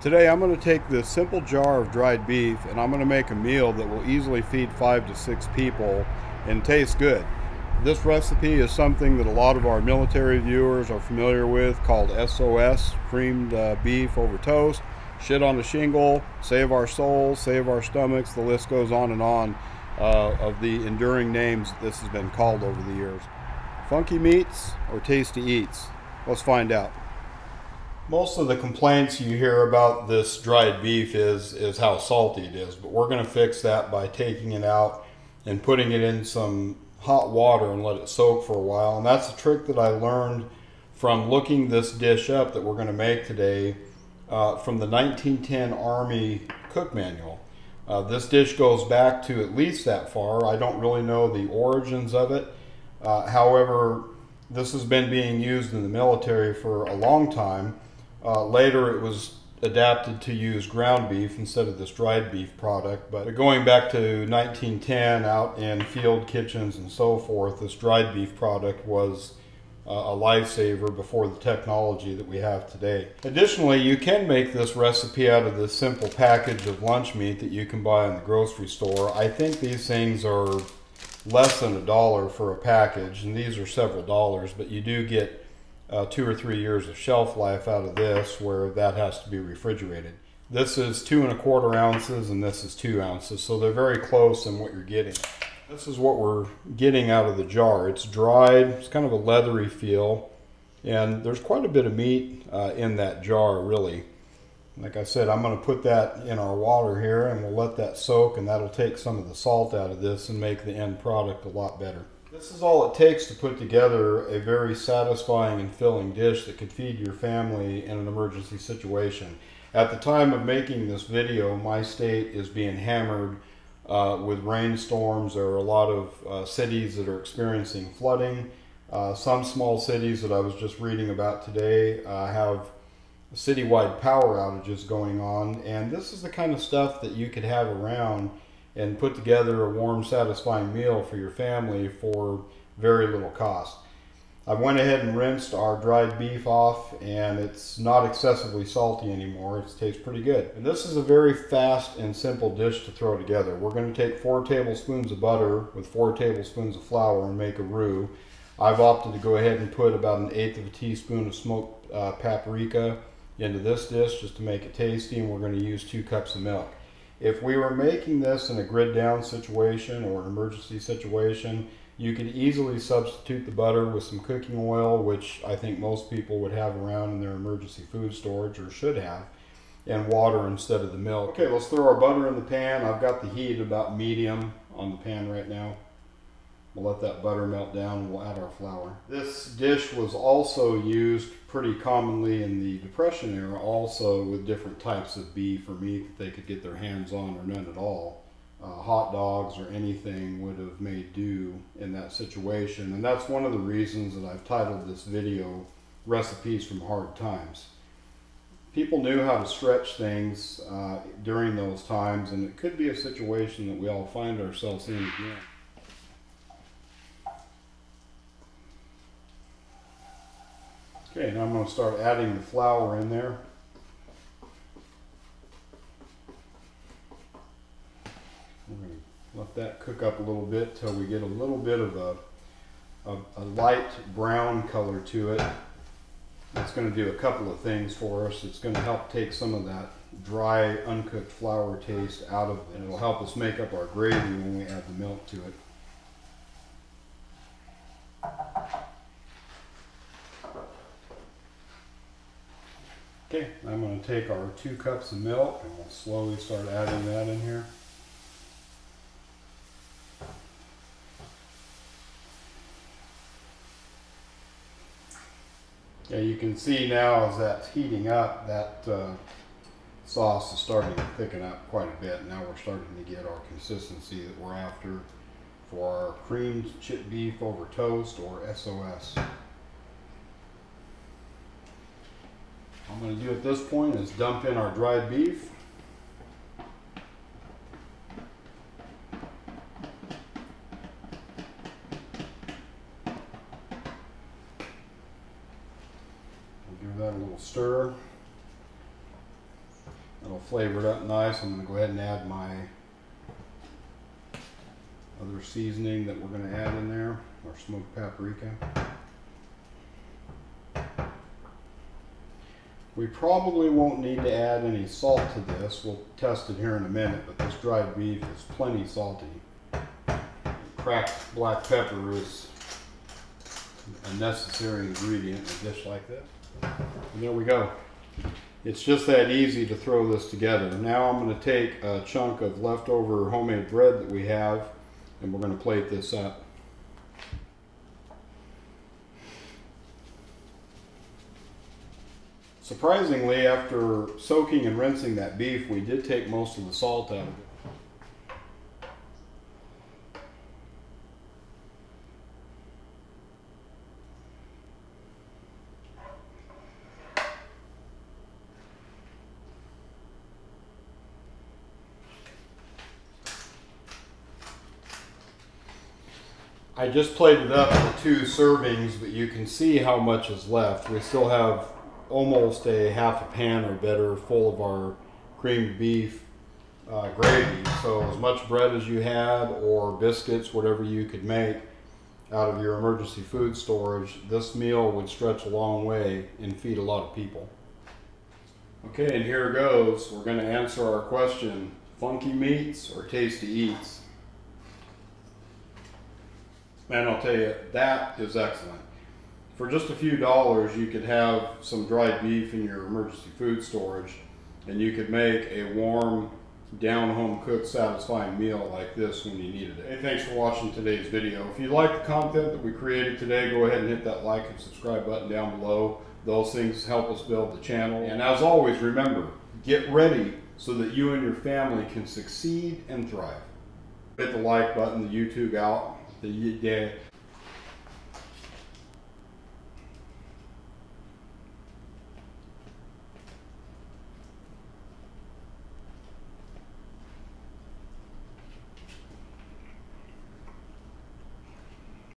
Today I'm going to take this simple jar of dried beef and I'm going to make a meal that will easily feed 5 to 6 people and taste good. This recipe is something that a lot of our military viewers are familiar with, called SOS, creamed beef over toast, shit on a shingle, save our souls, save our stomachs, the list goes on of the enduring names that this has been called over the years. Funky meats or tasty eats? Let's find out. Most of the complaints you hear about this dried beef is how salty it is, but we're going to fix that by taking it out and putting it in some hot water and let it soak for a while. And that's a trick that I learned from looking this dish up that we're going to make today from the 1910 Army cook manual. This dish goes back to at least that far. I don't really know the origins of it. However, this has been being used in the military for a long time. Later it was adapted to use ground beef instead of this dried beef product, but going back to 1910 out in field kitchens and so forth, this dried beef product was a lifesaver before the technology that we have today. Additionally, you can make this recipe out of this simple package of lunch meat that you can buy in the grocery store. I think these things are less than $1 for a package, and these are several dollars, but you do get 2 or 3 years of shelf life out of this, where that has to be refrigerated. This is 2 1/4 ounces and this is 2 ounces, so they're very close in what you're getting. This is what we're getting out of the jar. It's dried, it's kind of a leathery feel, and there's quite a bit of meat in that jar, really. Like I said, I'm going to put that in our water here and we'll let that soak, and that'll take some of the salt out of this and make the end product a lot better. This is all it takes to put together a very satisfying and filling dish that could feed your family in an emergency situation. At the time of making this video, my state is being hammered with rainstorms. There are a lot of cities that are experiencing flooding. Some small cities that I was just reading about today have citywide power outages going on, and this is the kind of stuff that you could have around and put together a warm, satisfying meal for your family for very little cost. I went ahead and rinsed our dried beef off, and it's not excessively salty anymore. It tastes pretty good. And this is a very fast and simple dish to throw together. We're going to take 4 tablespoons of butter with 4 tablespoons of flour and make a roux. I've opted to go ahead and put about 1/8 of a teaspoon of smoked paprika into this dish just to make it tasty, and we're going to use 2 cups of milk. If we were making this in a grid down situation or an emergency situation, you could easily substitute the butter with some cooking oil, which I think most people would have around in their emergency food storage, or should have, and water instead of the milk. Okay, let's throw our butter in the pan. I've got the heat about medium on the pan right now. We'll let that butter melt down and we'll add our flour. This dish was also used pretty commonly in the Depression era, also with different types of beef or meat that they could get their hands on, or none at all. Hot dogs or anything would have made do in that situation, and that's one of the reasons that I've titled this video Recipes from Hard Times. People knew how to stretch things during those times, and it could be a situation that we all find ourselves in again. Okay, now I'm going to start adding the flour in there. We're going to let that cook up a little bit till we get a little bit of a light brown color to it. That's going to do a couple of things for us. It's going to help take some of that dry, uncooked flour taste out of it, and it'll help us make up our gravy when we add the milk to it. Okay, I'm going to take our 2 cups of milk and we'll slowly start adding that in here. Yeah, you can see now as that's heating up, that sauce is starting to thicken up quite a bit. Now we're starting to get our consistency that we're after for our creamed chipped beef over toast, or SOS. What I'm going to do at this point is dump in our dried beef. We'll give that a little stir. It'll flavor it up nice. I'm going to go ahead and add my other seasoning that we're going to add in there, our smoked paprika. We probably won't need to add any salt to this. We'll test it here in a minute, but this dried beef is plenty salty. Cracked black pepper is a necessary ingredient in a dish like this. And there we go. It's just that easy to throw this together. Now I'm going to take a chunk of leftover homemade bread that we have, and we're going to plate this up. Surprisingly, after soaking and rinsing that beef, we did take most of the salt out of it. I just plated up the 2 servings, but you can see how much is left. We still have almost a half a pan or better full of our creamed beef gravy. So as much bread as you had, or biscuits, whatever you could make out of your emergency food storage, this meal would stretch a long way and feed a lot of people. Okay, and here goes. We're going to answer our question: funky meats or tasty eats? Man, I'll tell you, that is excellent. For just a few dollars, you could have some dried beef in your emergency food storage, and you could make a warm, down-home cooked, satisfying meal like this when you needed it. Hey, thanks for watching today's video. If you like the content that we created today, go ahead and hit that like and subscribe button down below. Those things help us build the channel. And as always, remember, get ready so that you and your family can succeed and thrive. Hit the like button, the YouTube out.